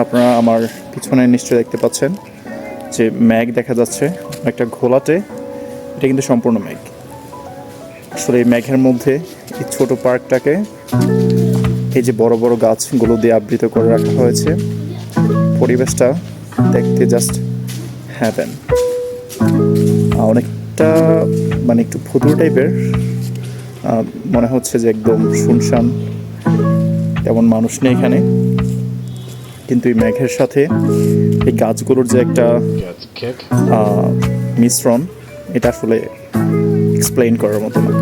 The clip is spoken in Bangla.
আপনারা আমার পিছনে নিশ্চয়ই দেখতে পাচ্ছেন যে ম্যাঘ দেখা যাচ্ছে একটা ঘোলাটে, এটা কিন্তু সম্পূর্ণ ম্যাঘ। আসলে এই ম্যাঘের মধ্যে এই ছোট পার্কটাকে এই যে বড় বড় গাছগুলো দিয়ে আবৃত করে রাখা হয়েছে, পরিবেশটা দেখতে জাস্ট হ্যাভেন। অনেকটা মানে একটু ভুতুড়ে টাইপের মনে হচ্ছে যে একদম শুনশান, তেমন মানুষ নেই এখানে, কিন্তু এই মেঘের সাথে এই গাছগুলোর যে একটা মিশ্রণ, এটা আসলে এক্সপ্লেইন করার মতো না।